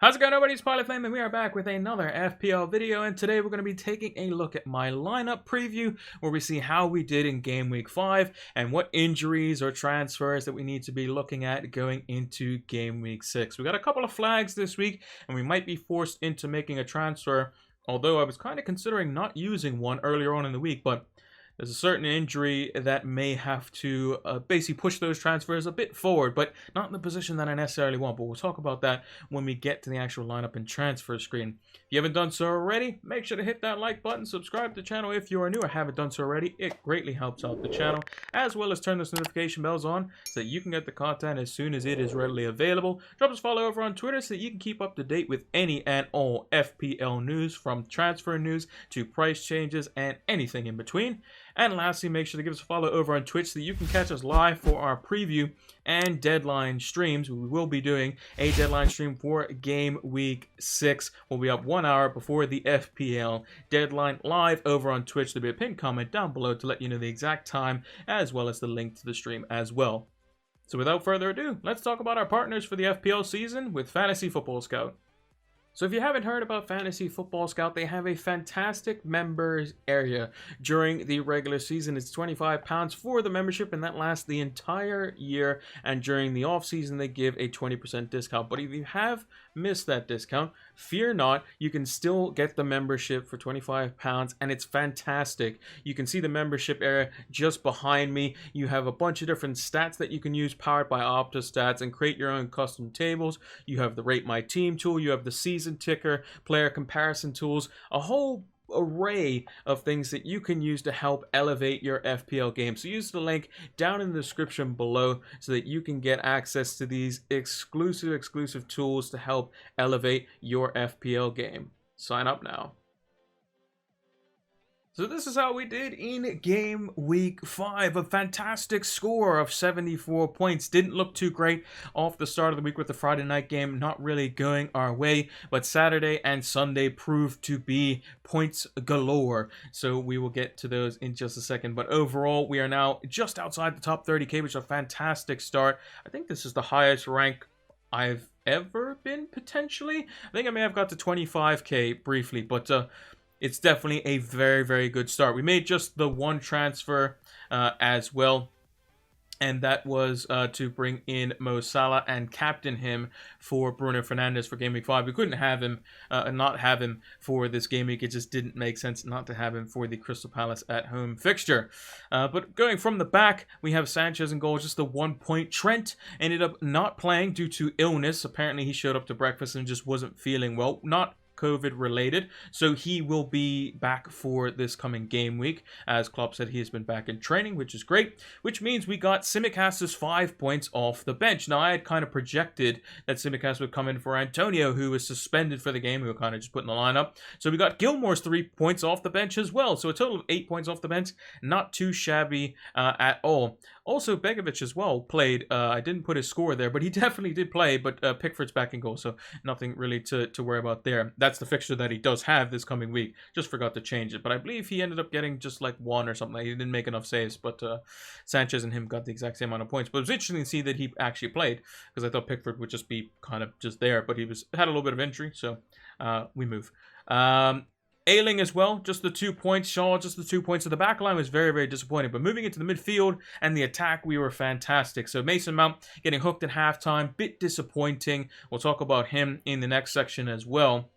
How's it going, everybody? It's Pilot Flame, and we are back with another FPL video, and today we're going to be taking a look at my lineup preview, where we see how we did in Game Week 5, and what injuries or transfers that we need to be looking at going into Game Week 6. We got a couple of flags this week, and we might be forced into making a transfer, although I was kind of considering not using one earlier on in the week, but there's a certain injury that may have to basically push those transfers a bit forward, but not in the position that I necessarily want. But we'll talk about that when we get to the actual lineup and transfer screen. If you haven't done so already, make sure to hit that like button, subscribe to the channel if you are new or haven't done so already. It greatly helps out the channel, as well as turn those notification bells on so that you can get the content as soon as it is readily available. Drop us a follow over on Twitter so that you can keep up to date with any and all FPL news, from transfer news to price changes and anything in between. And lastly, make sure to give us a follow over on Twitch so that you can catch us live for our preview and deadline streams. We will be doing a deadline stream for Game Week 6. We'll be up 1 hour before the FPL deadline live over on Twitch. There'll be a pinned comment down below to let you know the exact time, as well as the link to the stream as well. So without further ado, let's talk about our partners for the FPL season with Fantasy Football Scout. So if you haven't heard about Fantasy Football Scout, they have a fantastic members area during the regular season. It's £25 for the membership, and that lasts the entire year. And during the off season, they give a 20% discount. But if you have missed that discount, fear not, you can still get the membership for £25, and it's fantastic. You can see the membership area just behind me. You have a bunch of different stats that you can use, powered by Opta stats, and create your own custom tables. You have the Rate My Team tool, you have the season ticker, player comparison tools, a whole array of things that you can use to help elevate your FPL game. So use the link down in the description below so that you can get access to these exclusive tools to help elevate your FPL game. Sign up now. So this is how we did in Game Week 5. A fantastic score of 74 points. Didn't look too great off the start of the week with the Friday night game not really going our way. But Saturday and Sunday proved to be points galore. So we will get to those in just a second. But overall, we are now just outside the top 30k, which is a fantastic start. I think this is the highest rank I've ever been, potentially. I think I may have got to 25k briefly, but it's definitely a very, very good start. We made just the one transfer as well, and that was to bring in Mo Salah and captain him for Bruno Fernandes for Game Week 5. We couldn't have him, not have him for this game week. It just didn't make sense not to have him for the Crystal Palace at home fixture. But going from the back, we have Sanchez in goal, just the 1 point. Trent ended up not playing due to illness. Apparently he showed up to breakfast and just wasn't feeling well. Not COVID related, so he will be back for this coming game week. As Klopp said, he has been back in training, which is great, which means we got Tsimikas' 5 points off the bench. Now, I had kind of projected that Tsimikas would come in for Antonio, who was suspended for the game, who were kind of just put in the lineup. So we got Gilmore's 3 points off the bench as well, so a total of 8 points off the bench. Not too shabby at all. Also, Begovic as well played. I didn't put his score there, but he definitely did play, but Pickford's back in goal, so nothing really to worry about there. That's the fixture that he does have this coming week. Just forgot to change it, but I believe he ended up getting just like 1 or something. He didn't make enough saves, but Sanchez and him got the exact same amount of points. But it was interesting to see that he actually played, because I thought Pickford would just be kind of just there, but he had a little bit of injury, so we move. Ailing as well, just the 2 points. Shaw, just the 2 points. So the back line was very, very disappointing. But moving into the midfield and the attack, we were fantastic. So Mason Mount getting hooked at halftime, bit disappointing. We'll talk about him in the next section as well.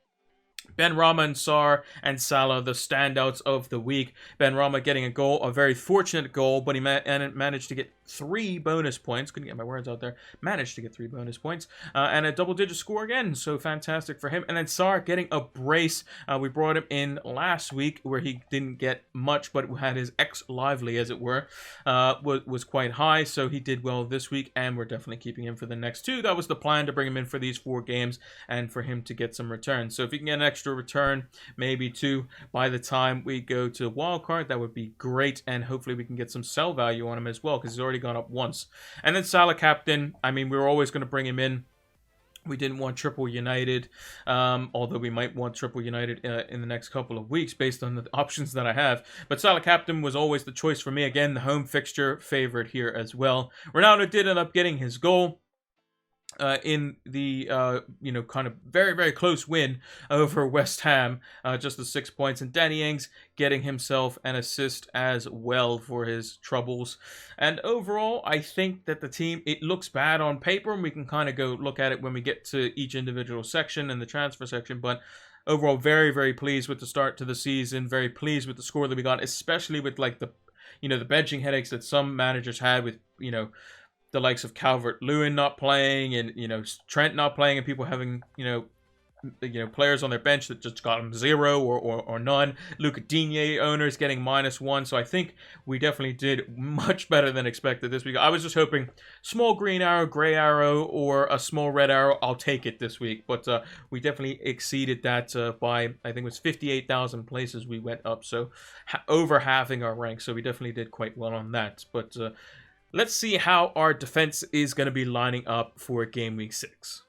Benrahma and Sarr and Salah, the standouts of the week. Benrahma getting a goal, a very fortunate goal, but he managed to get 3 bonus points. Couldn't get my words out there. Managed to get 3 bonus points. And a double-digit score again, so fantastic for him. And then Sarr getting a brace. We brought him in last week where he didn't get much, but had his ex-lively, as it were, was quite high. So he did well this week, and we're definitely keeping him for the next 2. That was the plan, to bring him in for these 4 games and for him to get some returns. So if you can get an extra return, maybe 2 by the time we go to wildcard, that would be great, and hopefully we can get some sell value on him as well, because he's already gone up once. And then Salah captain, I mean, we were always going to bring him in. We didn't want triple United, although we might want triple United in the next couple of weeks based on the options that I have. But Salah captain was always the choice for me. Again, the home fixture favorite here as well. Ronaldo did end up getting his goal. in the kind of very very close win over West Ham, just the 6 points, and Danny Ings getting himself an assist as well for his troubles. And overall, I think that the team, it looks bad on paper, and we can kind of go look at it when we get to each individual section and the transfer section, but overall very very pleased with the start to the season, very pleased with the score that we got, especially with like the the benching headaches that some managers had with the likes of Calvert-Lewin not playing, and Trent not playing, and people having players on their bench that just got them 0 or none. Luca Digne owners getting -1. So I think we definitely did much better than expected this week. I was just hoping small green arrow, gray arrow, or a small red arrow. I'll take it this week. But we definitely exceeded that by, I think it was 58,000 places we went up. So over halving our rank. So we definitely did quite well on that. But let's see how our defense is going to be lining up for Game Week 6.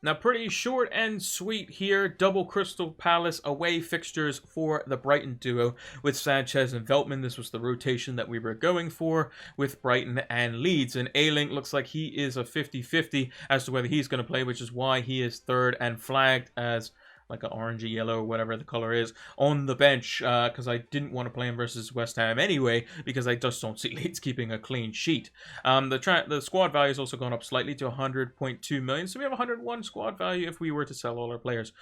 Now, pretty short and sweet here. Double Crystal Palace away fixtures for the Brighton duo with Sanchez and Veltman. This was the rotation that we were going for with Brighton and Leeds. And Ayling looks like he is a 50-50 as to whether he's going to play, which is why he is third and flagged as like an orangey yellow or whatever the color is on the bench, because I didn't want to play him versus West Ham anyway, because I just don't see Leeds keeping a clean sheet. The squad value has also gone up slightly to 100.2 million, so we have 101 squad value if we were to sell all our players.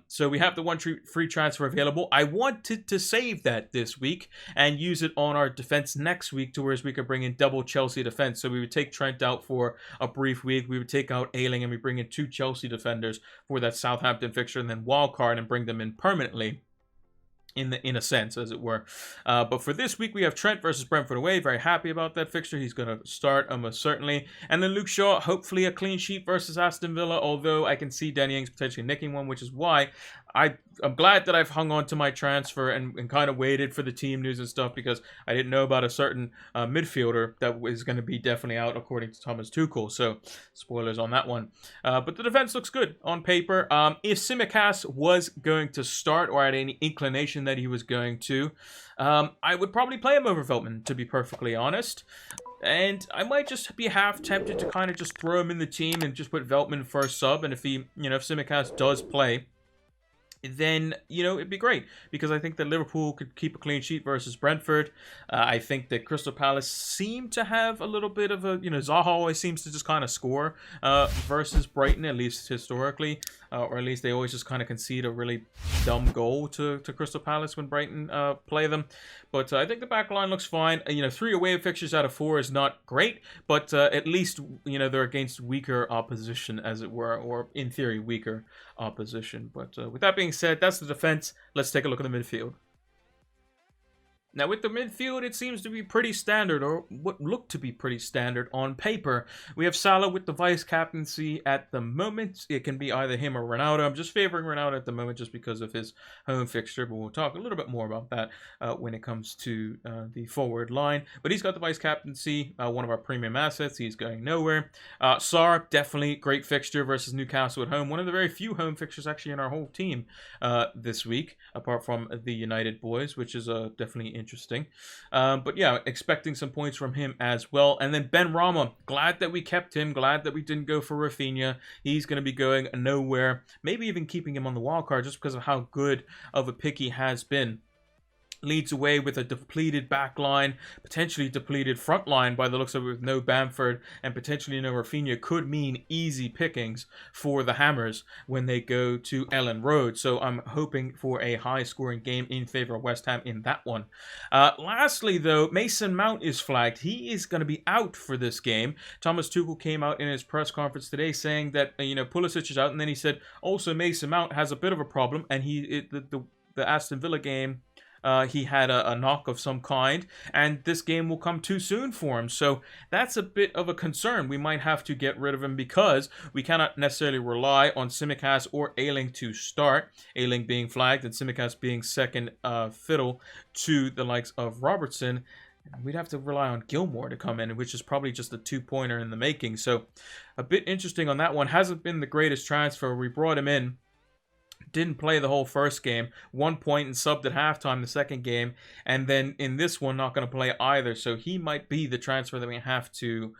So we have the one free transfer available. I wanted to save that this week and use it on our defense next week, to whereas we could bring in double Chelsea defense. So we would take Trent out for a brief week, we would take out Ayling, and we bring in 2 Chelsea defenders for that Southampton fixture, and then wildcard and bring them in permanently, in a sense, as it were. But for this week, we have Trent versus Brentford away. Very happy about that fixture. He's going to start almost certainly. And then Luke Shaw, hopefully a clean sheet versus Aston Villa, although I can see Danny Ings potentially nicking one, which is why I'm glad that I've hung on to my transfer and kind of waited for the team news and stuff, because I didn't know about a certain midfielder that was going to be definitely out according to Thomas Tuchel. So spoilers on that one. But the defense looks good on paper. If Tsimikas was going to start, or had any inclination that he was going to, I would probably play him over Veltman, to be perfectly honest. And I might just be half tempted to kind of just throw him in the team and just put Veltman first sub. And if he, if Tsimikas does play, then, it'd be great, because I think that Liverpool could keep a clean sheet versus Brentford. I think that Crystal Palace seem to have a little bit of a, Zaha always seems to just kind of score versus Brighton, at least historically, or at least they always just kind of concede a really dumb goal to Crystal Palace when Brighton play them. But I think the back line looks fine. 3 away fixtures out of 4 is not great, but at least, they're against weaker opposition, as it were, or in theory, weaker opposition. But with that being said, that's the defense. Let's take a look at the midfield. Now, with the midfield, it seems to be pretty standard, or what looked to be pretty standard on paper. We have Salah with the vice-captaincy at the moment. It can be either him or Ronaldo. I'm just favoring Ronaldo at the moment just because of his home fixture, but we'll talk a little bit more about that when it comes to the forward line. But he's got the vice-captaincy, one of our premium assets. He's going nowhere. Sarr, definitely great fixture versus Newcastle at home. One of the very few home fixtures actually in our whole team this week, apart from the United boys, which is definitely interesting. But yeah, expecting some points from him as well. And then Ben Rama, glad that we kept him, glad that we didn't go for Rafinha. He's going to be going nowhere, maybe even keeping him on the wild card just because of how good of a pick he has been. Leads away with a depleted back line, potentially depleted front line by the looks of it, with no Bamford and potentially no Rafinha, could mean easy pickings for the Hammers when they go to Ellen Road. So I'm hoping for a high-scoring game in favor of West Ham in that one. Lastly, though, Mason Mount is flagged. He is going to be out for this game. Thomas Tuchel came out in his press conference today saying that, Pulisic is out, and then he said also Mason Mount has a bit of a problem, and the Aston Villa game, he had a knock of some kind, and this game will come too soon for him. So that's a bit of a concern. We might have to get rid of him because we cannot necessarily rely on Tsimikas or Ayling to start. Ayling being flagged and Tsimikas being second fiddle to the likes of Robertson. We'd have to rely on Gilmore to come in, which is probably just a 2-pointer in the making. So a bit interesting on that one. Hasn't been the greatest transfer. We brought him in didn't play the whole first game, 1 point and subbed at halftime the second game, and then in this one not going to play either. So he might be the transfer that we have to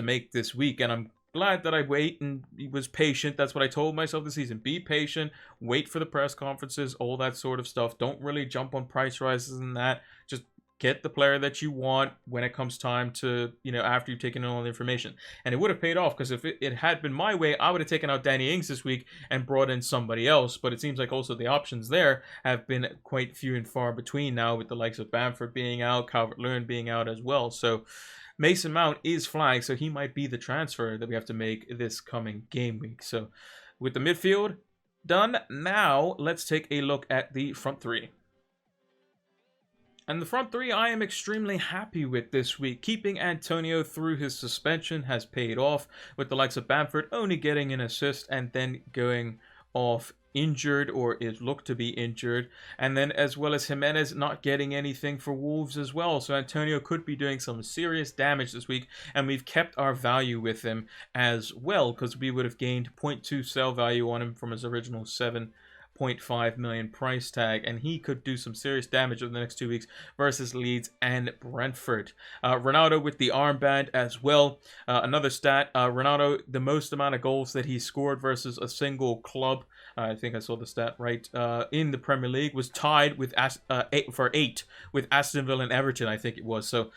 make this week, and I'm glad that I wait and was patient. That's what I told myself this season. Be patient, wait for the press conferences, all that sort of stuff. Don't really jump on price rises and that. Just get the player that you want when it comes time to, after you've taken in all the information. And it would have paid off, because if it had been my way, I would have taken out Danny Ings this week and brought in somebody else. But it seems like also the options there have been quite few and far between now, with the likes of Bamford being out, Calvert-Lewin being out as well. So Mason Mount is flagged, so he might be the transfer that we have to make this coming game week. So with the midfield done, now let's take a look at the front three. And the front three I am extremely happy with this week. Keeping Antonio through his suspension has paid off, with the likes of Bamford only getting an assist and then going off injured, or is looked to be injured, and then as well as Jimenez not getting anything for Wolves as well. So Antonio could be doing some serious damage this week, and we've kept our value with him as well, because we would have gained 0.2 sell value on him from his original 7.5 million price tag, and he could do some serious damage over the next 2 weeks versus Leeds and Brentford. Ronaldo with the armband as well. Another stat, Ronaldo, the most amount of goals that he scored versus a single club, I think I saw the stat right, in the Premier League, was tied with 8 with Aston Villa and Everton, I think it was. So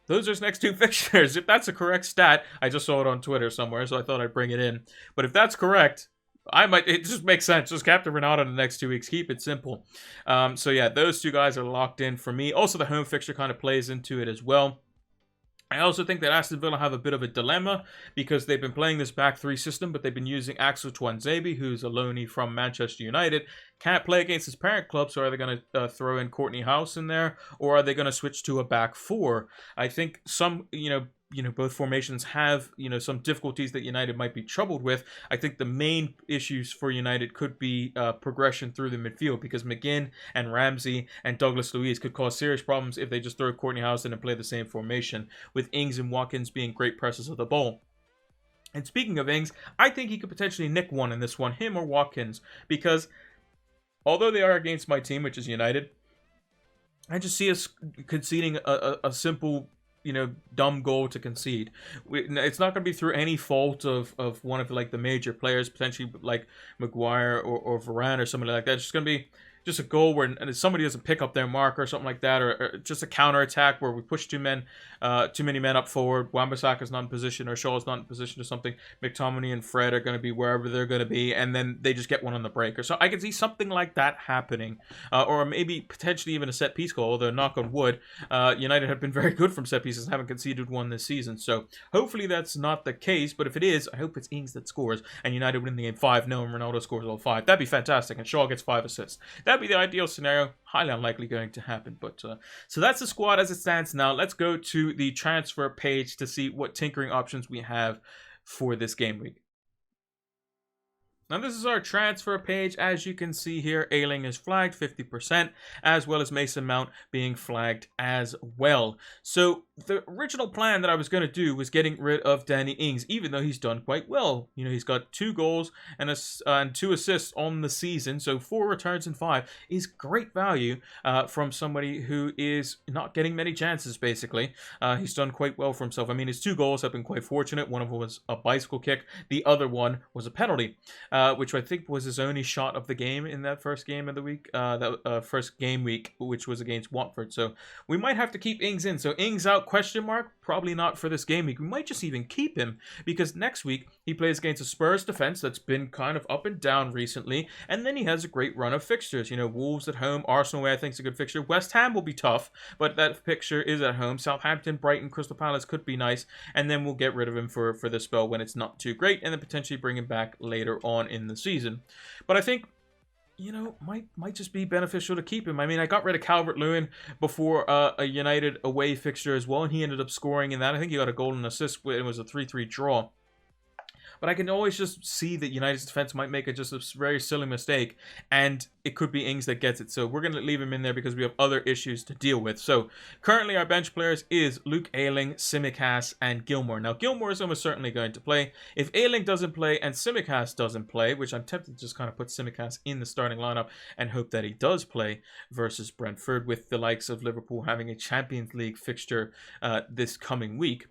those are his next 2 fixtures. If that's a correct stat, I just saw it on Twitter somewhere, so I thought I'd bring it in. But if that's correct, it just makes sense. Just captain Ronaldo in the next 2 weeks. Keep it simple. So yeah, those 2 guys are locked in for me. Also, the home fixture kind of plays into it as well. I also think that Aston Villa have a bit of a dilemma, because they've been playing this back 3 system, but they've been using Axel Tuanzebe, who's a loanee from Manchester United. Can't play against his parent club, so are they going to throw in Courtney House in there, or are they going to switch to a back 4? I think some, both formations have, some difficulties that United might be troubled with. I think the main issues for United could be progression through the midfield, because McGinn and Ramsey and Douglas Luiz could cause serious problems if they just throw Courtney House in and play the same formation, with Ings and Watkins being great pressers of the ball. And speaking of Ings, I think he could potentially nick one in this one, him or Watkins, because although they are against my team, which is United, I just see us conceding a simple, dumb goal to concede. It's not going to be through any fault of one of the major players, potentially like Maguire or Varane or somebody like that. It's just going to be just a goal where somebody doesn't pick up their mark or something like that, or just a counter attack where we push too many men up forward. Wan-Bissaka's not in position, or Shaw's not in position or something. McTominay and Fred are going to be wherever they're going to be, and then they just get one on the break. Or so I can see something like that happening, or maybe potentially even a set piece goal. Although knock on wood, United have been very good from set pieces and haven't conceded one this season. So hopefully that's not the case. But if it is, I hope it's Ings that scores and United win the game 5-0 and Ronaldo scores all 5. That'd be fantastic, and Shaw gets 5 assists. That'd be the ideal scenario. Highly unlikely going to happen, but so that's the squad as it stands now. Let's go to the transfer page to see what tinkering options we have for this game week. Now this is our transfer page. As you can see here, Ayling is flagged 50%, as well as Mason Mount being flagged as well. So the original plan that I was going to do was getting rid of Danny Ings, even though he's done quite well. He's got 2 goals and 2 assists on the season, so 4 returns and 5 is great value from somebody who is not getting many chances, basically. He's done quite well for himself. I mean, his 2 goals have been quite fortunate. One of them was a bicycle kick. The other one was a penalty, which I think was his only shot of the game in that first game of the week, first game week, which was against Watford. So we might have to keep Ings in. So Ings out, question mark? Probably not for this game week. We might just even keep him, because next week he plays against a Spurs defense that's been kind of up and down recently, and then he has a great run of fixtures. Wolves at home, Arsenal away I think is a good fixture. West Ham will be tough, but that fixture is at home. Southampton, Brighton, Crystal Palace could be nice, and then we'll get rid of him for the spell when it's not too great, and then potentially bring him back later on in the season. But I think might just be beneficial to keep him. I mean, I got rid of Calvert-Lewin before a United away fixture as well, and he ended up scoring in that. I think he got a goal and assist. It was a 3-3 draw. but I can always just see that United's defense might make just a very silly mistake, and it could be Ings that gets it. So we're going to leave him in there because we have other issues to deal with. So currently our bench players is Luke Ayling, Tsimikas, and Gilmour. Now Gilmour is almost certainly going to play. If Ayling doesn't play and Tsimikas doesn't play, which I'm tempted to just kind of put Tsimikas in the starting lineup and hope that he does play versus Brentford, with the likes of Liverpool having a Champions League fixture this coming week.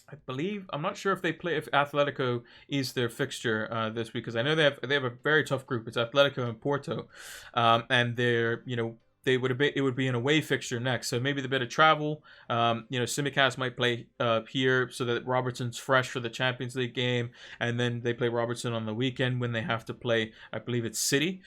I believe, I'm not sure if they play, if Atletico is their fixture this week, because I know they have a very tough group. It's Atletico and Porto, and they're, you know, it would be an away fixture next. So maybe the bit of travel, you know, Tsimikas might play here so that Robertson's fresh for the Champions League game, and then they play Robertson on the weekend when they have to play, I believe it's City.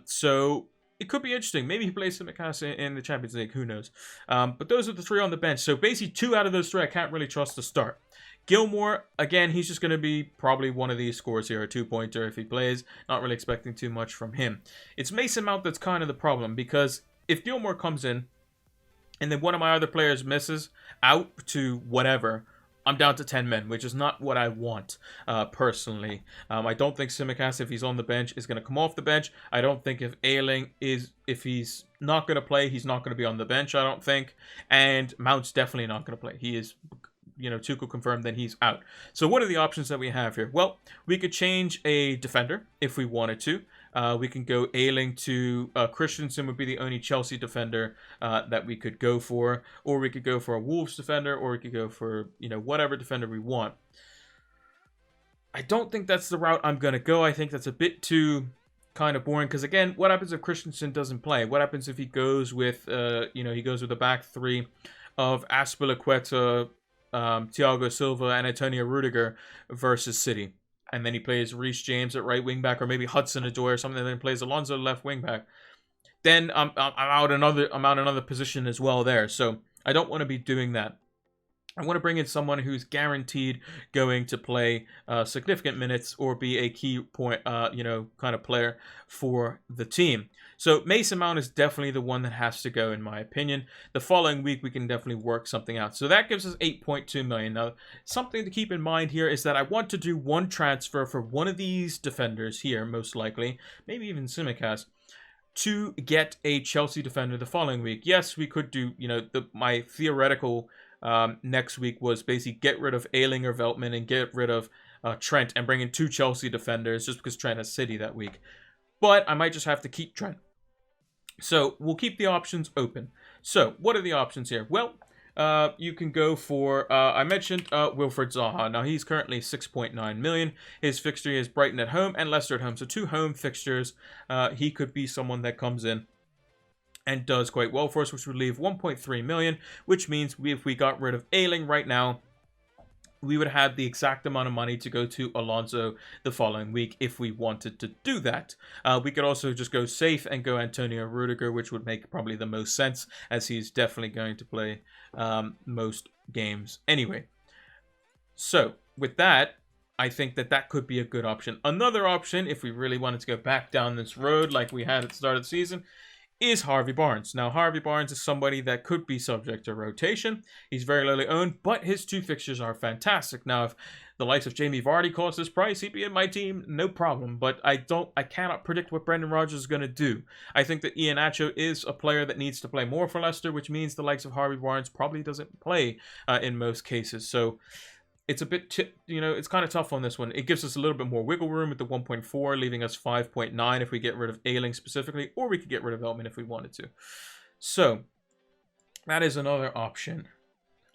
So it could be interesting. Maybe he plays Tsimikas in the Champions League. Who knows? But those are the three on the bench. So basically 2 out of those 3 I can't really trust to start. Gilmour, again, he's just going to be probably one of these scores here, a 2-pointer if he plays. Not really expecting too much from him. It's Mason Mount that's kind of the problem, because if Gilmour comes in and then one of my other players misses out to whatever, I'm down to 10 men, which is not what I want, personally. I don't think Tsimikas, if he's on the bench, is going to come off the bench. I don't think if Ayling if he's not going to play, he's not going to be on the bench, I don't think. And Mount's definitely not going to play. He is, you know, Tuchel confirmed that he's out. So what are the options that we have here? Well, we could change a defender if we wanted to. We can go Ayling to Christensen would be the only Chelsea defender that we could go for. Or we could go for a Wolves defender, or we could go for, you know, whatever defender we want. I don't think that's the route I'm going to go. I think that's a bit too kind of boring, because again, what happens if Christensen doesn't play? What happens if he goes with, you know, he goes with the back 3 of Azpilicueta, Thiago Silva, and Antonio Rudiger versus City, and then he plays Reece James at right wing back, or maybe Hudson-Odoi or something, and then plays Alonso left wing back. Then I'm out another position as well there. So I don't want to be doing that. I want to bring in someone who's guaranteed going to play significant minutes or be a key point, you know, kind of player for the team. So Mason Mount is definitely the one that has to go, in my opinion. The following week, we can definitely work something out. So that gives us 8.2 million. Now, something to keep in mind here is that I want to do one transfer for one of these defenders here, most likely, maybe even Tsimikas, to get a Chelsea defender the following week. Yes, we could do, you know, my theoretical next week was basically get rid of Ayling or Veltman and get rid of Trent and bring in 2 Chelsea defenders just because Trent has City that week. But I might just have to keep Trent. So we'll keep the options open. So what are the options here? Well, you can go for, I mentioned Wilfried Zaha. Now he's currently 6.9 million. His fixture is Brighton at home and Leicester at home. So 2 home fixtures. He could be someone that comes in and does quite well for us, which would leave 1.3 million, which means if we got rid of Ayling right now, we would have the exact amount of money to go to Alonso the following week if we wanted to do that. We could also just go safe and go Antonio Rudiger, which would make probably the most sense, as he's definitely going to play most games anyway. So with that, I think that could be a good option. Another option, if we really wanted to go back down this road like we had at the start of the season, is Harvey Barnes. Now, Harvey Barnes is somebody that could be subject to rotation. He's very lowly owned, but his 2 fixtures are fantastic. Now, if the likes of Jamie Vardy cost this price, he'd be in my team, no problem. But I cannot predict what Brendan Rodgers is going to do. I think that Iheanacho is a player that needs to play more for Leicester, which means the likes of Harvey Barnes probably doesn't play in most cases. So it's a bit, you know, it's kind of tough on this one. It gives us a little bit more wiggle room with the 1.4, leaving us 5.9 if we get rid of Ayling specifically, or we could get rid of Veltman if we wanted to. So that is another option.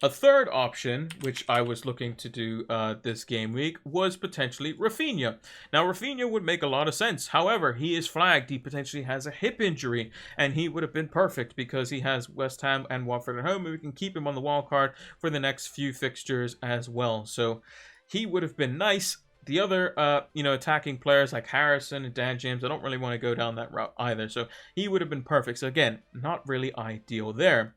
A third option, which I was looking to do this game week, was potentially Rafinha. Now, Rafinha would make a lot of sense. However, he is flagged. He potentially has a hip injury, and he would have been perfect because he has West Ham and Watford at home, and we can keep him on the wild card for the next few fixtures as well. So he would have been nice. The other, you know, attacking players like Harrison and Dan James, I don't really want to go down that route either. So he would have been perfect. So again, not really ideal there.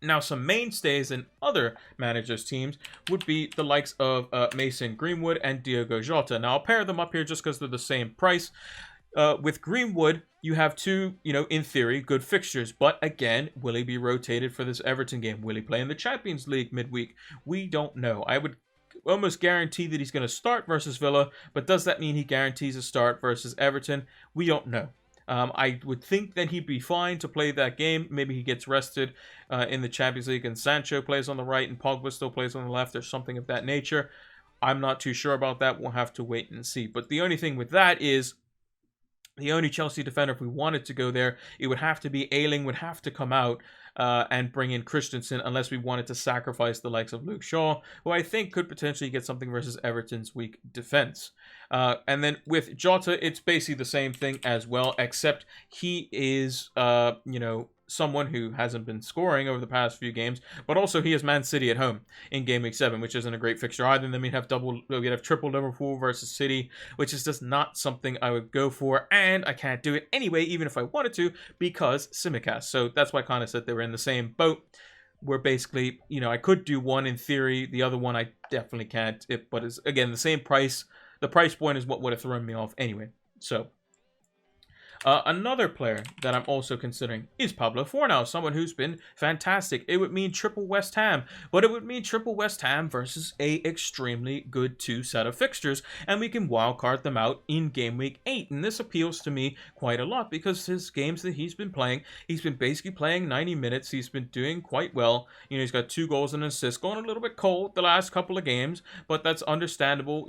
Now, some mainstays in other managers' teams would be the likes of Mason Greenwood and Diogo Jota. Now, I'll pair them up here just because they're the same price. With Greenwood, you have 2, you know, in theory, good fixtures. But again, will he be rotated for this Everton game? Will he play in the Champions League midweek? We don't know. I would almost guarantee that he's going to start versus Villa, but does that mean he guarantees a start versus Everton? We don't know. I would think that he'd be fine to play that game. Maybe he gets rested in the Champions League and Sancho plays on the right and Pogba still plays on the left or something of that nature. I'm not too sure about that. We'll have to wait and see. But the only thing with that is the only Chelsea defender, if we wanted to go there, it would have to be Ayling would have to come out and bring in Christensen, unless we wanted to sacrifice the likes of Luke Shaw, who I think could potentially get something versus Everton's weak defense. And then with Jota, it's basically the same thing as well, except he is, someone who hasn't been scoring over the past few games, but also he has Man City at home in Game Week 7, which isn't a great fixture either. And then we'd have triple Liverpool versus City, which is just not something I would go for, and I can't do it anyway, even if I wanted to, because Tsimikas. So that's why I kind of said they were in the same boat. Where basically, I could do one in theory, the other one I definitely can't. But it's, again, the same price. The price point is what would have thrown me off anyway. So another player that I'm also considering is Pablo Fornal, someone who's been fantastic. It would mean triple West Ham, but it would mean triple West Ham versus a extremely good 2 set of fixtures, and we can wildcard them out in Game Week 8. And this appeals to me quite a lot because his games that he's been basically playing 90 minutes. He's been doing quite well. He's got 2 goals and an assist, going a little bit cold the last couple of games, but that's understandable.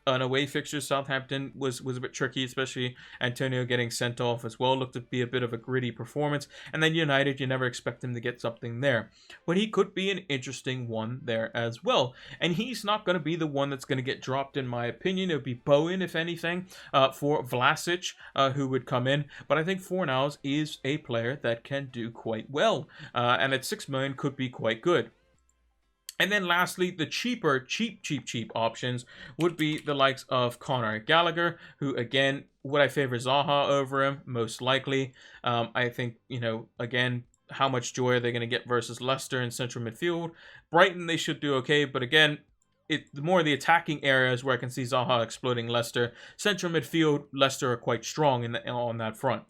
An away fixture, Southampton was a bit tricky, especially Antonio getting sent off as well. Looked to be a bit of a gritty performance. And then United, you never expect him to get something there. But he could be an interesting one there as well. And he's not going to be the one that's going to get dropped, in my opinion. It would be Bowen, if anything, for Vlasic, who would come in. But I think Fornals is a player that can do quite well. And at 6 million could be quite good. And then lastly, the cheap options would be the likes of Conor Gallagher, who, again, would I favor Zaha over him? Most likely. I think, again, how much joy are they going to get versus Leicester in central midfield? Brighton, they should do okay, but again, the more the attacking areas where I can see Zaha exploding Leicester. Central midfield, Leicester are quite strong on that front.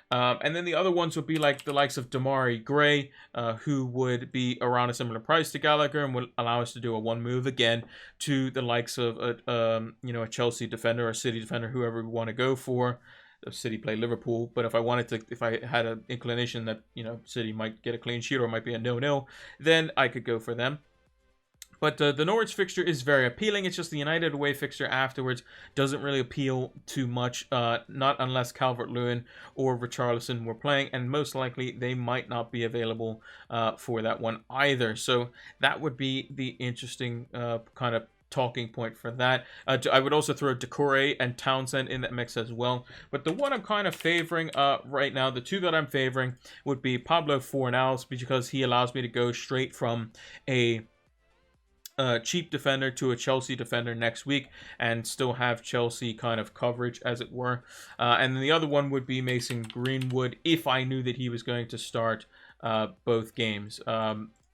And then the other ones would be like the likes of Damari Gray, who would be around a similar price to Gallagher and would allow us to do a one move again to the likes of a Chelsea defender or a City defender, whoever we want to go for. City play Liverpool, but if I had an inclination that City might get a clean sheet or it might be a 0-0, then I could go for them. But the Norwich fixture is very appealing. It's just the United away fixture afterwards doesn't really appeal too much, not unless Calvert-Lewin or Richarlison were playing, and most likely they might not be available for that one either. So that would be the interesting kind of talking point for that. I would also throw Decore and Townsend in that mix as well. But the one I'm kind of favoring right now, the 2 that I'm favoring would be Pablo Fornals, because he allows me to go straight from a cheap defender to a Chelsea defender next week and still have Chelsea kind of coverage, as it were. And then the other one would be Mason Greenwood, if I knew that he was going to start both games.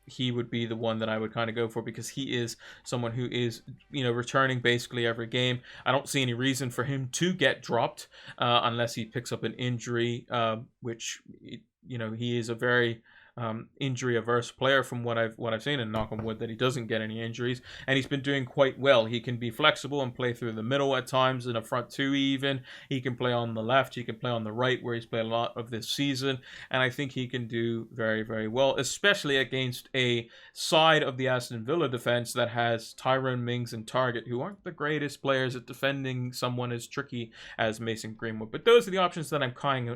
He would be the one that I would kind of go for, because he is someone who is, returning basically every game. I don't see any reason for him to get dropped unless he picks up an injury, which, he is a very injury averse player from what I've seen, and knock on wood that he doesn't get any injuries, and he's been doing quite well. He can be flexible and play through the middle at times, in a front 2 even. He can play on the left, he can play on the right, where he's played a lot of this season, and I think he can do very, very well, especially against a side of the Aston Villa defense that has Tyrone Mings and Target, who aren't the greatest players at defending someone as tricky as Mason Greenwood. But those are the options that I'm kind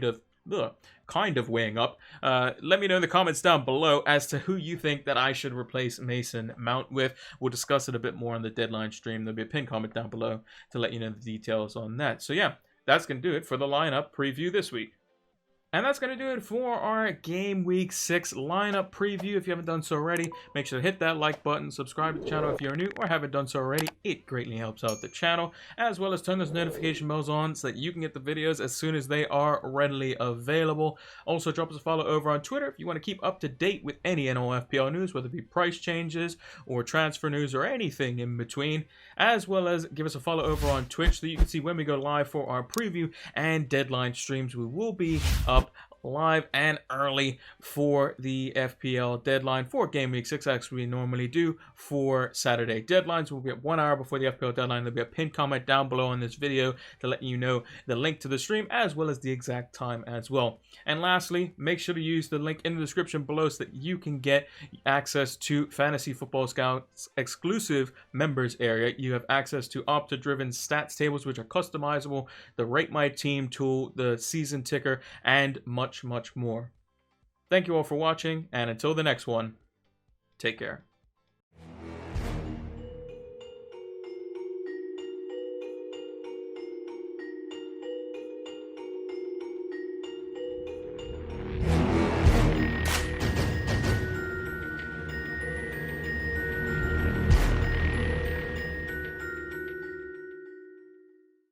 of weighing up. Let me know in the comments down below as to who you think that I should replace Mason Mount with. We'll discuss it a bit more on the deadline stream. There'll be a pinned comment down below to let you know the details on that. So yeah, that's going to do it for the lineup preview this week. And that's going to do it for our Game Week 6 lineup preview. If you haven't done so already, make sure to hit that like button, subscribe to the channel if you're new or haven't done so already. It greatly helps out the channel, as well as turn those notification bells on so that you can get the videos as soon as they are readily available. Also, drop us a follow over on Twitter if you want to keep up to date with any and all FPL news, whether it be price changes or transfer news or anything in between, as well as give us a follow over on Twitch so you can see when we go live for our preview and deadline streams. We will be up live and early for the FPL deadline for Game Week 6, as we normally do for Saturday deadlines. We'll be at 1 hour before the FPL deadline. There'll be a pinned comment down below on this video to let you know the link to the stream as well as the exact time as well. And lastly, make sure to use the link in the description below so that you can get access to Fantasy Football Scouts exclusive members area. You have access to Opta driven stats tables which are customizable, the Rate My Team tool, the season ticker, and much more. Thank you all for watching, and until the next one, take care.